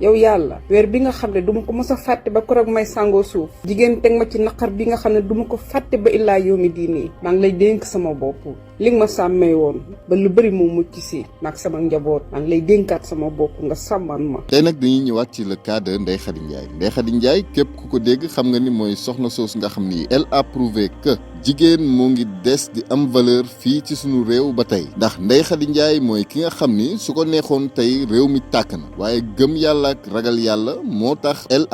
yow yàlla weer bi nga xam ne duma ko mës a fàtte ba koroog may sàngoo suuf jigéen teg ma ci naqar bi nga xam ne duma ko fàtte ba illaa yawmi diini maa ngi lay dénk sama bopp li nga ma sàmmee woon ba lu bëri moo mucc si maag sama njaboot maa ngi lay dénkaat sama bopp nga sàmman ma. tey nag dañuy ñëwaat ci le cas de Ndeye Khady Ndiaye. Ndeye Khady Ndiaye képp ku ko dégg xam nga ni mooy soxna soosu nga xam ni elle a prouvé que jigéen moo ngi des di am valeur fii ci sunu réew ba tey ndax Ndeye Khady Ndiaye mooy ki nga xam ni su ko neexoon tey réew mi tàkk na waaye gëm yàlla ak ragal yàlla moo tax elle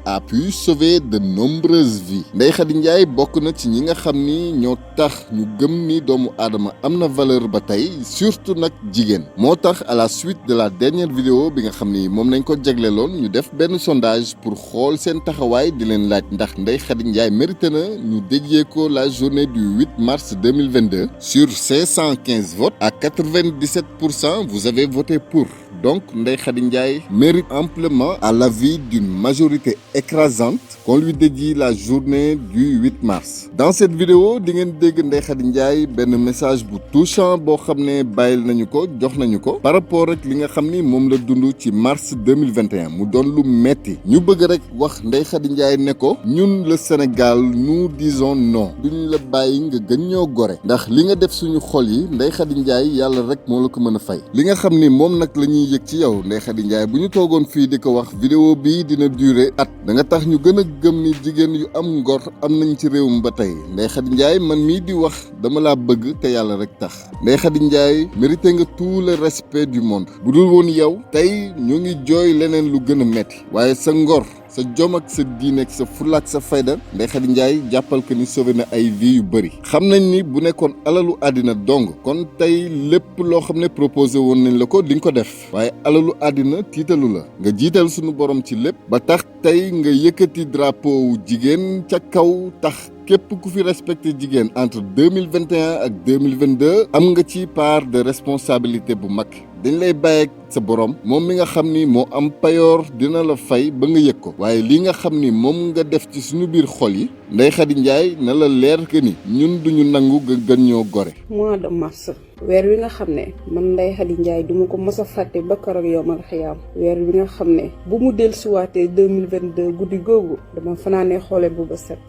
a pu sauver de nombreuses vies. Ndeye Khady Ndiaye bokk na ci ñi nga xam ni ñoo tax ñu gëm ni doomu aadama am na valeur ba tey surtout nag jigéen moo tax à la suite de la dernière vidéo bi nga xam ni moom nañ ko jagleloon ñu def benn sondage pour xool seen taxawaay di leen laaj ndax Ndeye Khady Ndiaye mérité na ñu dédié ko la journée du 8 mars 2022 sur 515 votes à 97% vous avez voté pour. Donc Ndeye Khady Ndiaye mérite amplement à l'avis d'une majorité écrasante qu'on lui dédie la journée du 8 mars. Dans cette vidéo di ngeen dégg Ndeye Khady Ndiaye benn message bu touchant boo xam ne bàyyil nañu ko jox nañu ko par rapport ak li nga xam ni moom la dund ci mars 2021 mu doon lu metti ñu bëgg rek wax Ndeye Khady Ndiaye ne ko ñun le Sénégal nous disons non duñ la bàyyi nga gën ñoo gore ndax li nga def suñu xol yi Ndeye Khady Ndiaye yàlla rek moo la ko mën a fay li nga xam ni moom nag la ñuy yëg ci yow Ndeye Khady Ndiaye bu ñu toogoon fii di ko wax vidéo bii dina durer at da nga tax ñu gën a gëm ni jigéen yu am ngor am nañ ci réew mi ba tey Ndeye Khady Ndiaye man mii di wax dama laa bëgg te yàlla rek tax Ndeye Khady Ndiaye mérité nga tout le respect du monde bu dul woon yow tey ñu ngi jooy leneen lu gën a metti waaye sa ngor sa jom ak sa diine ak sa fulaak sa fayda Ndeye Khady Ndiaye jàppal que ni sauvé na ay vie yu bëri xam nañ ni bu nekkoon alalu àddina dong kon tey lépp loo xam ne proposé woon nañ la ko di nga ko def waaye alalu àddina tiitalu la nga jiital suñu borom ci lépp ba tax tey nga yëkkati drapeau wu jigéen ca kaw tax képp ku fi respecté jigéen entre 2021 ak 2022 am nga ci part de responsabilité bu mag dañ lay bàyyeeg sa borom moom mi nga xam ni moo am payoor dina la fay ba nga yëg ko waaye li nga xam ni moom nga def ci suñu biir xol yi Ndeye Khady Ndiaye na la leer que ni ñun duñu nangu nga gën ñoo gore. mois de mars weer wi nga xam ne man Ndeye Khady Ndiaye duma ko mës a fàtte ba keroog yawmal xiyaam weer wi nga xam ne bu mu dellusiwaatee 2022 guddi googu dama fanaanee xoole bu ba set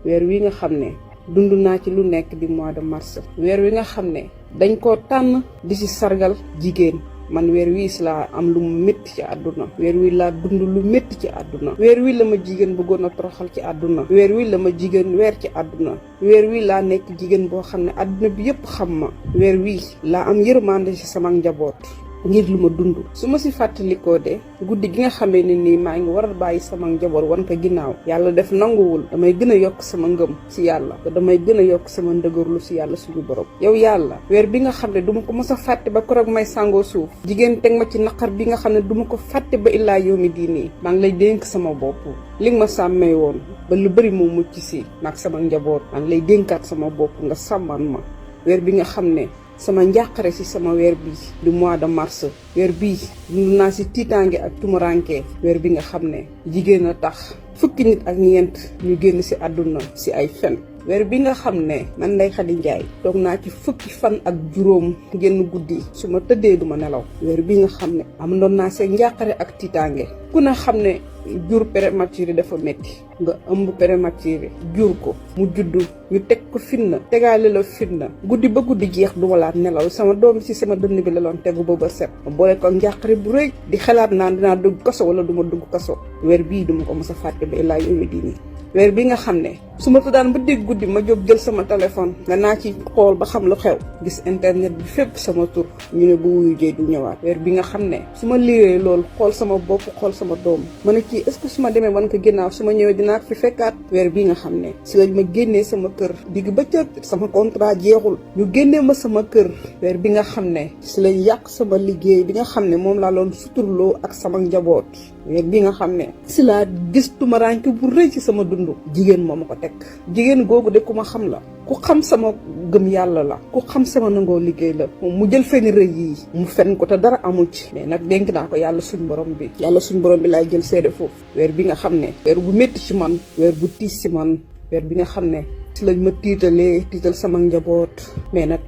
weer wi nga xam ne dund naa ci lu nekk di mois de mars weer wi nga xam ne dañ koo tànn di ci sargal jigéen man weer wii si laa am lu mu métti ci àdduna weer wi laa dund lu métti ci àdduna weer wi la ma jigéen bëggoon a toroxal ci àdduna weer wi la ma jigéen weer ci àdduna weer wi laa nekk jigéen boo xam ne àdduna bi yépp xam ma weer wi laa am yërmande ci sama njaboot ngir lu ma dund su ma si fàttalikoo de guddi gi nga xamee ne nii maa ngi war a bàyyi sama njaboot wan ko ginnaaw yàlla def nanguwul damay gën a yokk sama ngëm si yàlla te damay gën a yokk sama ndëgërlu si yàlla suñu borom yow yàlla weer bi nga xam ne duma ko mës a fàtte ba koroog may sàngoo suuf jigéen teg ma ci naqar bi nga xam ne duma ko fàtte ba illaa yawmi diini maa ngi lay dénk sama bopp li nga ma sàmmee woon ba lu bëri moo mucc si maag sama njaboot maa ngi lay dénkaat sama bopp nga sàmman ma weer bi nga xam ne sama njàqare ci sama weer bi du mois de mars weer bii dund naa ci tiitaange ak tumuranke weer bi nga xam ne jigéen a tax fukki nit ak ñeent ñu génn ci àdduna ci ay fen weer bi nga xam ne man Ndeye Khady Ndiaye toog naa ci fukki fan ak juróom génn guddi su ma tëddee duma nelaw weer bi nga xam ne am doon naa see njàqare ak tiitaange ku ne xam ne jur prématuré dafa metti nga ëmb prématuré jur ko mu juddu ñu teg ko fitna tegaale la fitna guddi ba guddi jeex du walaat nelaw sama doom ci sama dënn bi la doon tegu ba set ma boole ko njàqare bu rëy di xalaat naan dinaa dugg kaso wala duma dugg kaso weer bii duma ko mës a fàtte ba illaa yawmi diini weer bi nga xam ne su ma tëddaan ba dégg guddi ma jóg jël sama téléphone nga naa ci xool ba xam lu xew gis internet bi fépp sama tur ñu ne bu wuyu jee du ñëwaat weer bi nga xam ne su ma liiree loolu xool sama bopp xool sama doom ma ne kii est-ce que su ma demee wan ko ginnaaw su ma ñëwee dinaa fi fekkaat weer bi nga xam ne si lañ ma génnee sama kër digg ba cëg sama contrat jeexul ñu génnee ma sama kër weer bi nga xam ne si lañ yàq sama liggéey bi nga xam ne moom laa doon suturloo ak sama njaboot weer bi nga xam ne si laa gis tumaranke bu rëy ci sama dund jigéen moo ma ko teg jigéen googu de ku ma xam la ku xam sama gëm yàlla la ku xam sama nangoo liggéey la moom mu jël fen rëy yii mu fen ko te dara amu ci mais nag dénk naa ko yàlla suñ borom bi laay jël seede foofu weer bi nga xam ne weer bu métti ci man weer bu tiis ci man weer bi nga xam ne si lañ ma tiital sama njaboot mais nag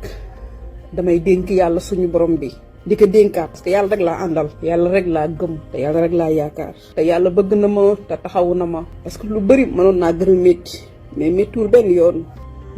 damay dénk yàlla suñu borom bi di ko dénkaat parce que yàlla rek laa àndal yàlla rek laa gëm te yàlla rek laa yaakaar te yàlla bëgg na ma te taxawu na ma parce que lu bëri mënoon naa gën a métti mais méttiwul benn yoon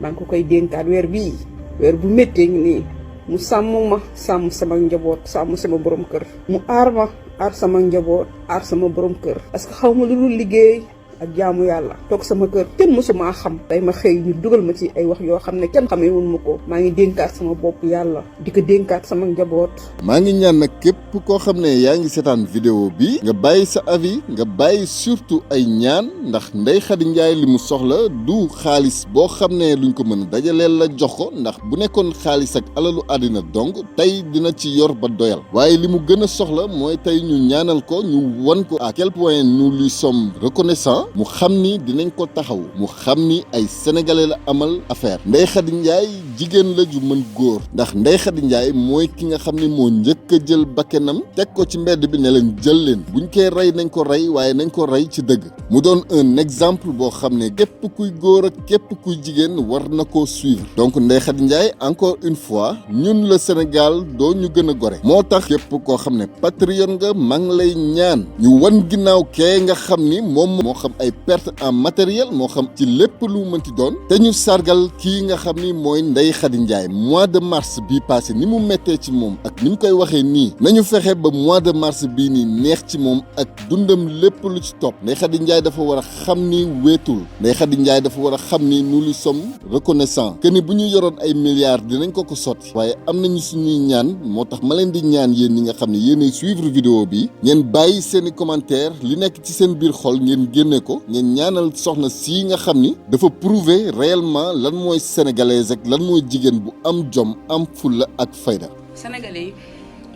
maa ngi ko koy dénkaat weer bii weer bu méttee ngi nii mu sàmm ma sàmm sama njaboot sàmm sama borom kër mu aar ma aar sama njaboot aar sama borom kër parce que xaw ma lu dul liggéey ak jaamu yàlla toog sama kër kenn mësumaa xam tey ma xëy ñu dugal ma ci ay wax yoo xam ne kenn xamee wun ma ko maa ngi dénkaat sama bopp yàlla di ko dénkaat sama njaboot. maa ngi ñaan nag képp koo xam ne yaa ngi seetaan vidéo bi nga bàyyi sa avis nga bàyyi surtout ay ñaan ndax Ndeye Khady Ndiaye li mu soxla du xaalis boo xam ne luñ ko mën a dajaleel la jox ko ndax bu nekkoon xaalis ak alalu àddina dong tey dina ci yor ba doyal waaye li mu gën a soxla mooy tey ñu ñaanal ko ñu wan ko à quel point nous lui sommes reconnaissants mu xam ni dinañ ko taxaw mu xam ni ay sénégalais la amal affaire Ndeye Khady Ndiaye jigéen la ju mën góor ndax Ndeye Khady Ndiaye mooy ki nga xam ni moo njëkk a jël bakkenam teg ko ci mbedd bi ne leen jël leen buñ koy rey nañ ko rey waaye nañ ko rey ci dëgg mu doon un exemple boo xam ne képp kuy góor ak képp kuy jigéen war na koo suivre donc Ndeye Khady Ndiaye encore une fois ñun le Sénégal doo ñu gën a gore moo tax képp koo xam ne patriote nga maa ngi lay ñaan ñu wan ginnaaw kee nga xam ni moom moo xam ay perte en matériel moo xam ci lépp lu mënti doon te ñu sargal kii nga xam ni mooy Ndeye Khady Ndiaye mois de mars bii passé ni mu méttee ci moom ak ni ñu koy waxee nii nañu fexe ba mois de mars bii nii neex ci moom ak dundam lépp lu ci topp Ndeye Khady Ndiaye dafa war a xam ni wéetul Ndeye Khady Ndiaye dafa war a xam ni nous lui sommes reconnaissants que ni bu ñu yoroon ay milliards dinañ ko sotti waaye am nañu suñuy ñaan moo tax ma leen di ñaan yéen ñi nga xam ne yéenay suivre vidéo bi ngeen bàyyi seeni commentaire li nekk ci seen biir xol ngeen génne ko ngeen ñaanal soxna sii nga xam ni dafa prouver réellement lan mooy sénégalaise ak lan mooy jigéen bu am jom am fulla ak fayda. Sénégalais yi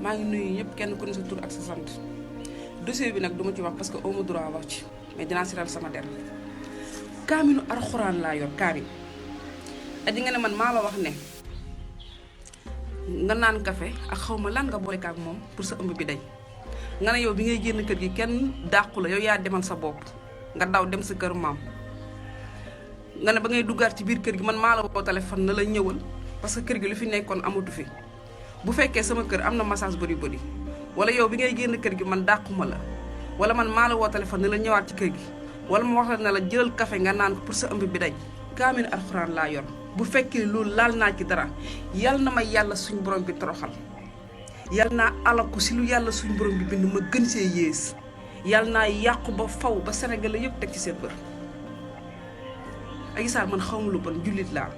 maa ngi nuyu ñëpp kenn ku ne sa tur ak sa sant dossier bi nag duma ci wax parce que amu droit wax ci mais dinaa siral sama der kaaminu alxuraan laa yor kaamil ak di nga ne man maa la wax ne nga naan café ak xaw ma lan nga boole ak moom pour sa ëmb bi dañ nga ne yow bi ngay génn kër gi kenn dàqu la yow yaa demal sa bopp nga daw dem sa kër maam nga ne ba ngay duggaat ci biir kër gi man maa la woo téléphone na la ñëwal parce que kër gi lu fi nekkoon amatu fi bu fekkee sama kër am na massage bari wala yow bi ngay génn kër gi man dàquma la wala man maa la woo téléphone na la ñëwaat ci kër gi wala ma wax la ne la jëlal café nga naan ko pour sa ëmb bi dañ kaamil alxuraan laa yor bu fekkee loolu laal naa ci dara yal na ma yàlla suñ borom bi toroxal yal naa alaku si lu yàlla suñ borom bi bind ma gën see yées yal naa yàqu ba faw ba Sénégal yëpp teg ci seen bër Adji Sarr man xawma lu bon jullit laa